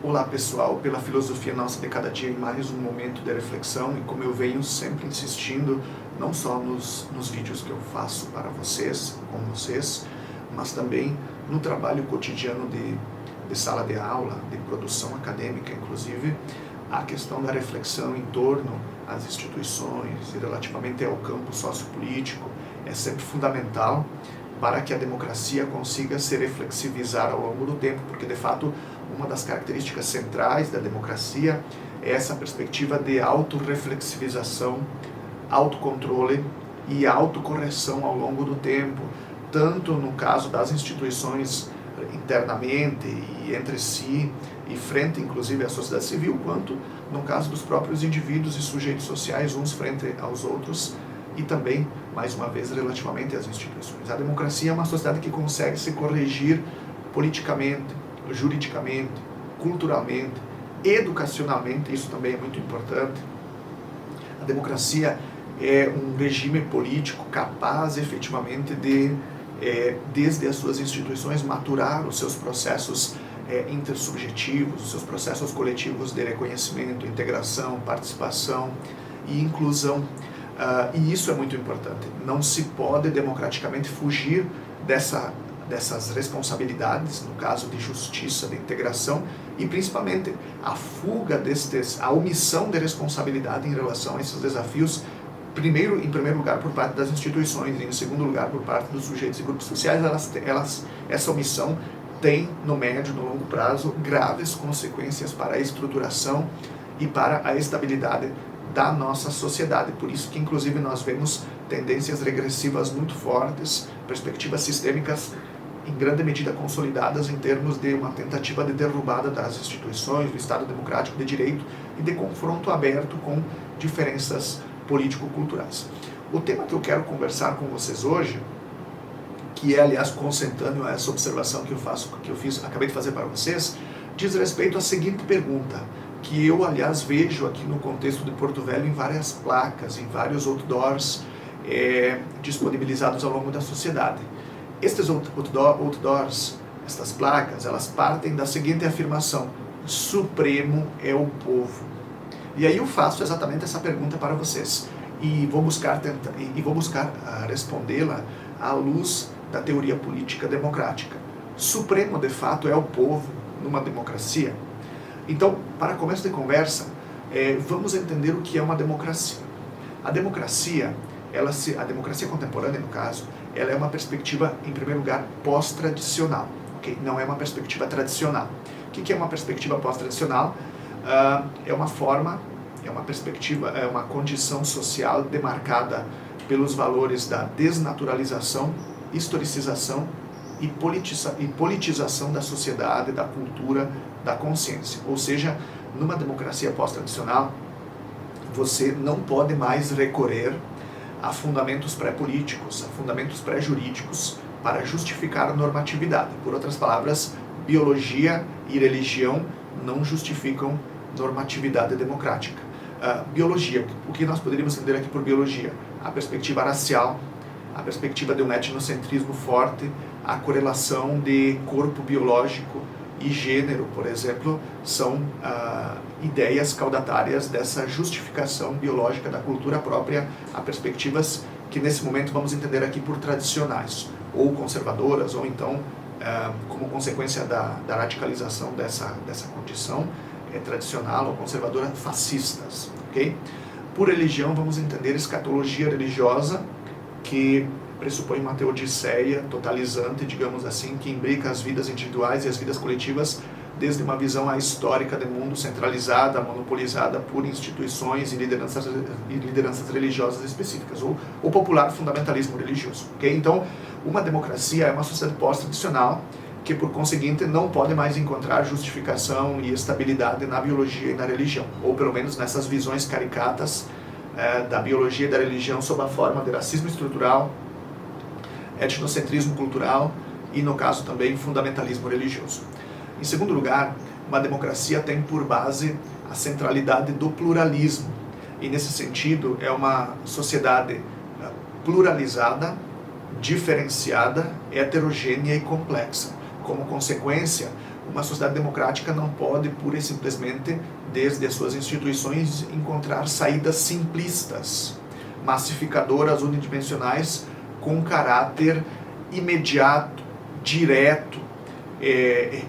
Olá pessoal, pela filosofia nossa de cada dia em mais um momento de reflexão, e como eu venho sempre insistindo, não só nos vídeos que eu faço para vocês, com vocês, mas também no trabalho cotidiano de sala de aula, de produção acadêmica inclusive, a questão da reflexão em torno às instituições e relativamente ao campo sociopolítico é sempre fundamental para que a democracia consiga se reflexivizar ao longo do tempo, porque de fato uma das características centrais da democracia é essa perspectiva de autorreflexivização, autocontrole e autocorreção ao longo do tempo, tanto no caso das instituições internamente e entre si e frente inclusive à sociedade civil, quanto no caso dos próprios indivíduos e sujeitos sociais uns frente aos outros e também, mais uma vez, relativamente às instituições. A democracia é uma sociedade que consegue se corrigir politicamente, juridicamente, culturalmente, educacionalmente, isso também é muito importante. A democracia é um regime político capaz efetivamente de, desde as suas instituições, maturar os seus processos intersubjetivos, os seus processos coletivos de reconhecimento, integração, participação e inclusão. E isso é muito importante. Não se pode democraticamente fugir dessas responsabilidades, no caso de justiça, de integração, e principalmente a fuga a omissão de responsabilidade em relação a esses desafios, em primeiro lugar por parte das instituições, e em segundo lugar por parte dos sujeitos e grupos sociais. Essa omissão tem, no médio e no longo prazo, graves consequências para a estruturação e para a estabilidade da nossa sociedade. Por isso que, inclusive, nós vemos tendências regressivas muito fortes, perspectivas sistêmicas em grande medida consolidadas em termos de uma tentativa de derrubada das instituições, do Estado democrático de direito e de confronto aberto com diferenças político-culturais. O tema que eu quero conversar com vocês hoje, que é, aliás, consentâneo a essa observação que eu acabei de fazer para vocês, diz respeito à seguinte pergunta, que eu, aliás, vejo aqui no contexto de Porto Velho em várias placas, em vários outdoors disponibilizados ao longo da sociedade. Estes outdoors, estas placas, elas partem da seguinte afirmação: Supremo é o povo. E aí eu faço exatamente essa pergunta para vocês, e vou buscar respondê-la à luz da teoria política democrática. Supremo, de fato, é o povo numa democracia? Então, para começo de conversa, vamos entender o que é uma democracia. A democracia contemporânea, no caso, ela é uma perspectiva, em primeiro lugar, pós-tradicional, okay? Não é uma perspectiva tradicional. O que é uma perspectiva pós-tradicional? É uma perspectiva, é uma condição social demarcada pelos valores da desnaturalização, historicização e politização da sociedade, da cultura, da consciência. Ou seja, numa democracia pós-tradicional, você não pode mais recorrer a fundamentos pré-políticos, a fundamentos pré-jurídicos para justificar a normatividade. Por outras palavras, biologia e religião não justificam normatividade democrática. Biologia, o que nós poderíamos entender aqui por biologia? A perspectiva racial, a perspectiva de um etnocentrismo forte, a correlação de corpo biológico e gênero, por exemplo, são ideias caudatárias dessa justificação biológica da cultura própria a perspectivas que nesse momento vamos entender aqui por tradicionais, ou conservadoras, ou então, como consequência da radicalização dessa condição tradicional ou conservadora, fascistas. Okay? Por religião, vamos entender escatologia religiosa, que pressupõe uma teodiceia totalizante, digamos assim, que imbrica as vidas individuais e as vidas coletivas desde uma visão ahistórica do mundo centralizada, monopolizada por instituições e lideranças religiosas específicas, ou o popular fundamentalismo religioso. Okay? Então, uma democracia é uma sociedade pós-tradicional que, por conseguinte, não pode mais encontrar justificação e estabilidade na biologia e na religião, ou pelo menos nessas visões caricatas da biologia e da religião sob a forma de racismo estrutural, etnocentrismo cultural e, no caso também, fundamentalismo religioso. Em segundo lugar, uma democracia tem por base a centralidade do pluralismo, e nesse sentido é uma sociedade pluralizada, diferenciada, heterogênea e complexa. Como consequência, uma sociedade democrática não pode, pura e simplesmente, desde as suas instituições, encontrar saídas simplistas, massificadoras, unidimensionais, com caráter imediato, direto,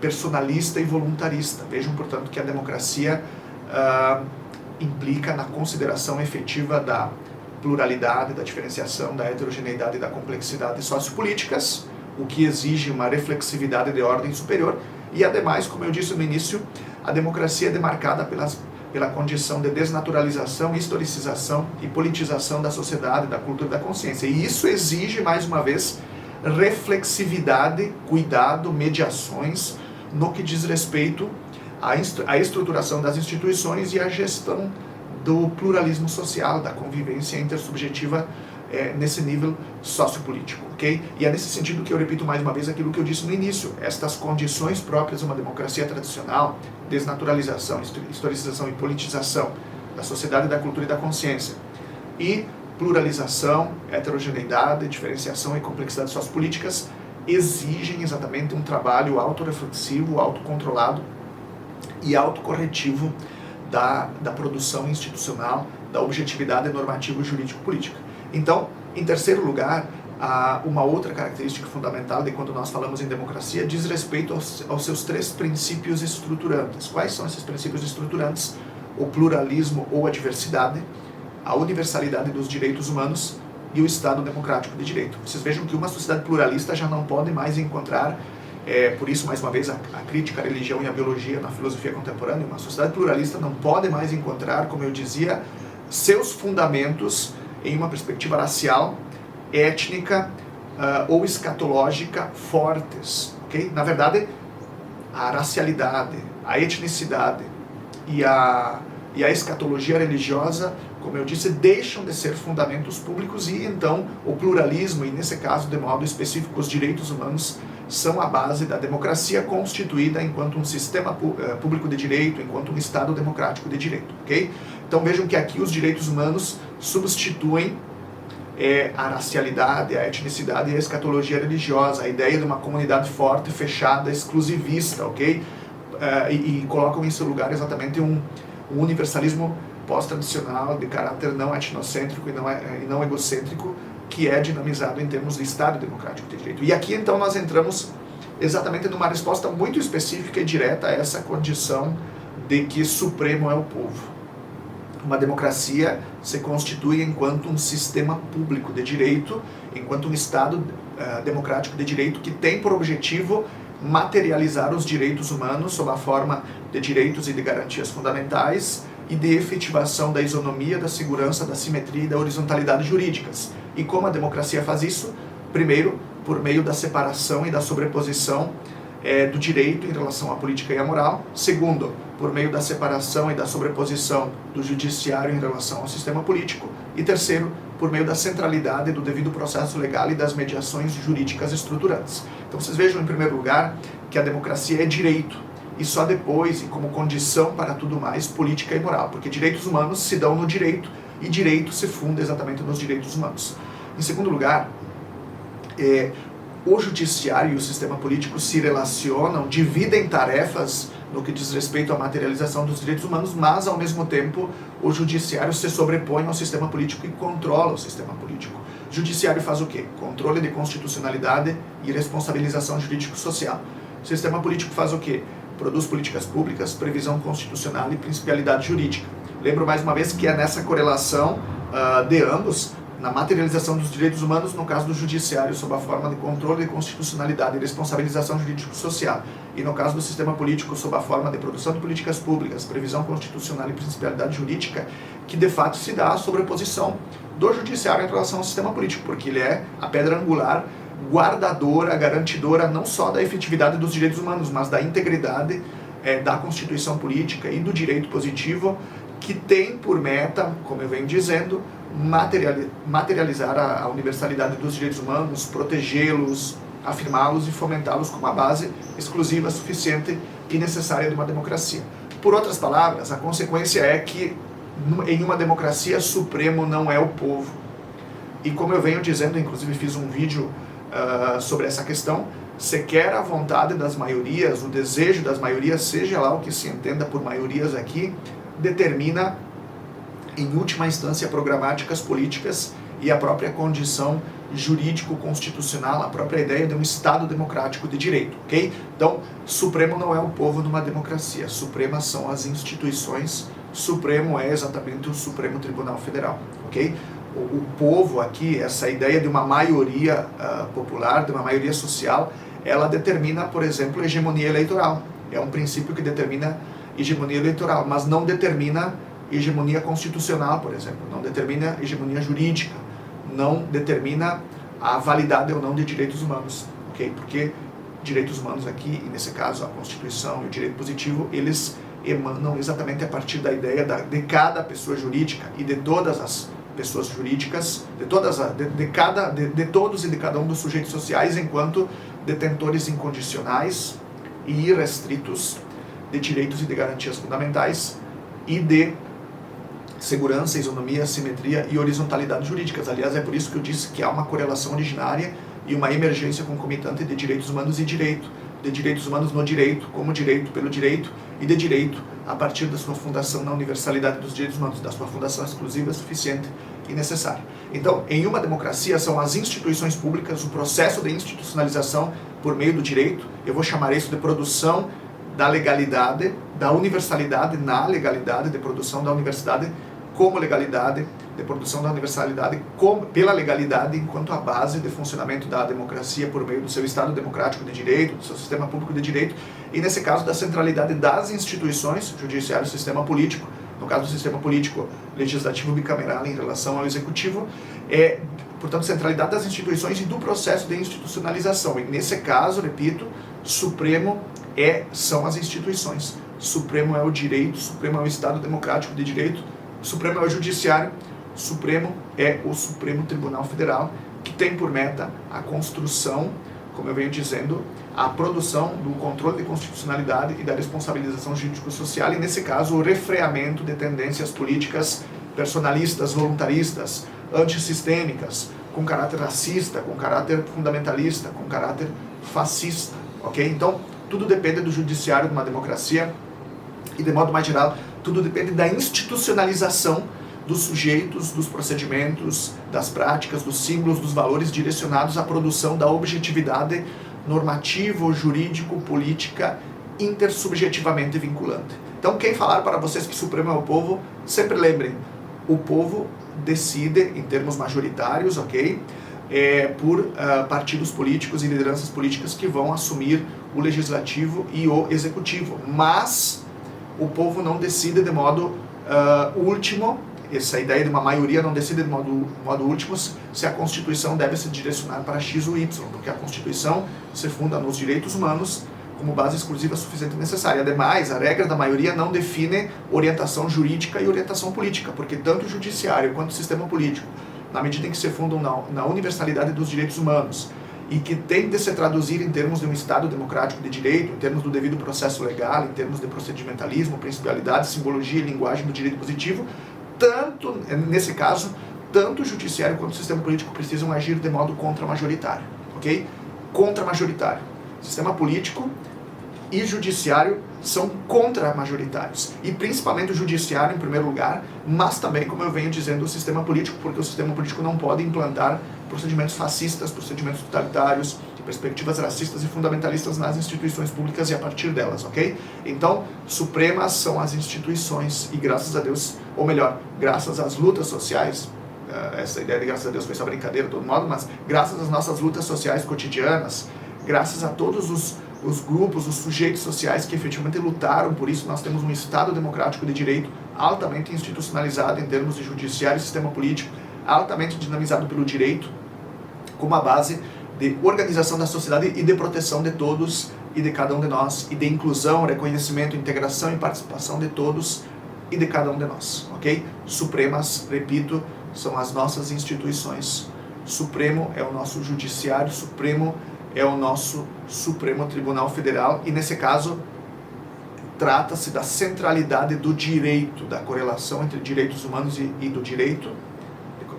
personalista e voluntarista. Vejam, portanto, que a democracia implica na consideração efetiva da pluralidade, da diferenciação, da heterogeneidade e da complexidade sociopolíticas, o que exige uma reflexividade de ordem superior. E, ademais, como eu disse no início, a democracia é demarcada pela condição de desnaturalização, historicização e politização da sociedade, da cultura e da consciência. E isso exige, mais uma vez, reflexividade, cuidado, mediações no que diz respeito à estruturação das instituições e à gestão do pluralismo social, da convivência intersubjetiva nesse nível sociopolítico, ok? E é nesse sentido que eu repito mais uma vez aquilo que eu disse no início. Estas condições próprias de uma democracia tradicional, desnaturalização, historicização e politização da sociedade, da cultura e da consciência, e pluralização, heterogeneidade, diferenciação e complexidade sociopolíticas, exigem exatamente um trabalho autorreflexivo, autocontrolado e autocorretivo da produção institucional, da objetividade normativa jurídico-política. Então, em terceiro lugar, uma outra característica fundamental de quando nós falamos em democracia diz respeito aos seus três princípios estruturantes. Quais são esses princípios estruturantes? O pluralismo ou a diversidade, a universalidade dos direitos humanos e o Estado democrático de direito. Vocês vejam que uma sociedade pluralista já não pode mais encontrar, por isso, mais uma vez, a crítica à religião e à biologia na filosofia contemporânea. Uma sociedade pluralista não pode mais encontrar, como eu dizia, seus fundamentos em uma perspectiva racial, étnica ou escatológica fortes. Okay? Na verdade, a racialidade, a etnicidade e a escatologia religiosa, como eu disse, deixam de ser fundamentos públicos e então o pluralismo, e nesse caso de modo específico os direitos humanos, são a base da democracia constituída enquanto um sistema público de direito, enquanto um Estado democrático de direito. Okay? Então vejam que aqui os direitos humanos substituem a racialidade, a etnicidade e a escatologia religiosa, a ideia de uma comunidade forte, fechada, exclusivista, ok? E colocam em seu lugar exatamente um universalismo pós-tradicional de caráter não etnocêntrico e não egocêntrico, que é dinamizado em termos de Estado democrático de direito. E aqui então nós entramos exatamente numa resposta muito específica e direta a essa condição de que supremo é o povo. Uma democracia se constitui enquanto um sistema público de direito, enquanto um Estado democrático de direito que tem por objetivo materializar os direitos humanos sob a forma de direitos e de garantias fundamentais e de efetivação da isonomia, da segurança, da simetria e da horizontalidade jurídicas. E como a democracia faz isso? Primeiro, por meio da separação e da sobreposição do direito em relação à política e à moral. Segundo, por meio da separação e da sobreposição do judiciário em relação ao sistema político. E terceiro, por meio da centralidade do devido processo legal e das mediações jurídicas estruturantes. Então vocês vejam, em primeiro lugar, que a democracia é direito, e só depois, e como condição para tudo mais, política e moral, porque direitos humanos se dão no direito, e direito se funda exatamente nos direitos humanos. Em segundo lugar, o judiciário e o sistema político se relacionam, dividem tarefas no que diz respeito à materialização dos direitos humanos, mas, ao mesmo tempo, o judiciário se sobrepõe ao sistema político e controla o sistema político. O judiciário faz o quê? Controle de constitucionalidade e responsabilização jurídico-social. O sistema político faz o quê? Produz políticas públicas, previsão constitucional e principialidade jurídica. Lembro mais uma vez que é nessa correlação de ambos, na materialização dos direitos humanos, no caso do judiciário, sob a forma de controle de constitucionalidade e responsabilização jurídico-social, e no caso do sistema político, sob a forma de produção de políticas públicas, previsão constitucional e principialidade jurídica, que de fato se dá a sobreposição do judiciário em relação ao sistema político, porque ele é a pedra angular, guardadora, garantidora não só da efetividade dos direitos humanos, mas da integridade da Constituição política e do direito positivo, que tem por meta, como eu venho dizendo, materializar a universalidade dos direitos humanos, protegê-los, afirmá-los e fomentá-los como a base exclusiva, suficiente e necessária de uma democracia. Por outras palavras, a consequência é que em uma democracia supremo não é o povo. E como eu venho dizendo, inclusive fiz um vídeo sobre essa questão, sequer a vontade das maiorias, o desejo das maiorias, seja lá o que se entenda por maiorias aqui, determina, em última instância, programáticas políticas e a própria condição jurídico-constitucional, a própria ideia de um Estado democrático de direito, ok? Então, Supremo não é o povo numa democracia, Supremas são as instituições, Supremo é exatamente o Supremo Tribunal Federal, ok? O povo aqui, essa ideia de uma maioria popular, de uma maioria social, ela determina, por exemplo, hegemonia eleitoral. É um princípio que determina hegemonia eleitoral, mas não determina hegemonia constitucional, por exemplo, não determina hegemonia jurídica, não determina a validade ou não de direitos humanos, ok? Porque direitos humanos aqui, e nesse caso a Constituição e o direito positivo, eles emanam exatamente a partir da ideia de cada pessoa jurídica e de todas as pessoas jurídicas, de todos e de cada um dos sujeitos sociais enquanto detentores incondicionais e irrestritos de direitos e de garantias fundamentais e de segurança, isonomia, simetria e horizontalidade jurídicas. Aliás, é por isso que eu disse que há uma correlação originária e uma emergência concomitante de direitos humanos e direito, de direitos humanos no direito, como direito pelo direito, e de direito a partir da sua fundação na universalidade dos direitos humanos, da sua fundação exclusiva, suficiente e necessária. Então, em uma democracia, são as instituições públicas, o processo de institucionalização por meio do direito, eu vou chamar isso de produção da legalidade, da universalidade na legalidade, de produção da universidade como legalidade, de produção da universalidade pela legalidade enquanto a base de funcionamento da democracia por meio do seu Estado democrático de direito, do seu sistema público de direito, e nesse caso da centralidade das instituições, judiciário e sistema político, no caso do sistema político legislativo bicameral em relação ao executivo, portanto, centralidade das instituições e do processo de institucionalização. E nesse caso, repito, Supremo são as instituições, Supremo é o direito, Supremo é o Estado democrático de direito, Supremo é o Judiciário, Supremo é o Supremo Tribunal Federal, que tem por meta a construção, como eu venho dizendo, a produção do controle de constitucionalidade e da responsabilização jurídico-social, e nesse caso o refreamento de tendências políticas personalistas, voluntaristas, antissistêmicas, com caráter racista, com caráter fundamentalista, com caráter fascista, ok? Então, tudo depende do judiciário de uma democracia e, de modo mais geral, tudo depende da institucionalização dos sujeitos, dos procedimentos, das práticas, dos símbolos, dos valores direcionados à produção da objetividade normativa, jurídico, política, intersubjetivamente vinculante. Então, quem falar para vocês que Supremo é o povo, sempre lembrem, o povo decide em termos majoritários, ok? Por partidos políticos e lideranças políticas que vão assumir o legislativo e o executivo, mas o povo não decide de modo último, essa ideia de uma maioria não decide de modo último se a Constituição deve se direcionar para X ou Y, porque a Constituição se funda nos direitos humanos como base exclusiva suficiente e necessária. Ademais, a regra da maioria não define orientação jurídica e orientação política, porque tanto o judiciário quanto o sistema político, na medida em que se fundam na universalidade dos direitos humanos e que tem de se traduzir em termos de um Estado democrático de direito, em termos do devido processo legal, em termos de procedimentalismo, principialidade, simbologia e linguagem do direito positivo, tanto, nesse caso, tanto o judiciário quanto o sistema político precisam agir de modo contra-majoritário, ok? Contra-majoritário. Sistema político e judiciário são contra-majoritários. E principalmente o judiciário, em primeiro lugar, mas também, como eu venho dizendo, o sistema político, porque o sistema político não pode implantar procedimentos fascistas, procedimentos totalitários, perspectivas racistas e fundamentalistas nas instituições públicas e a partir delas, ok? Então, supremas são as instituições e graças a Deus, ou melhor, graças às lutas sociais, essa ideia de graças a Deus foi só brincadeira de todo modo, mas graças às nossas lutas sociais cotidianas, graças a todos os grupos, os sujeitos sociais que efetivamente lutaram por isso, nós temos um Estado democrático de direito altamente institucionalizado em termos de judiciário e sistema político, altamente dinamizado pelo direito, como a base de organização da sociedade e de proteção de todos e de cada um de nós, e de inclusão, reconhecimento, integração e participação de todos e de cada um de nós, ok? Supremas, repito, são as nossas instituições. Supremo é o nosso judiciário, Supremo é o nosso Supremo Tribunal Federal, e nesse caso trata-se da centralidade do direito, da correlação entre direitos humanos e do direito,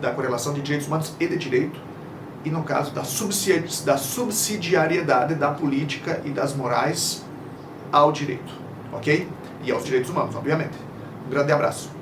da correlação de direitos humanos e de direito, e no caso da subsidiariedade da política e das morais ao direito, ok? E aos direitos humanos, obviamente. Um grande abraço.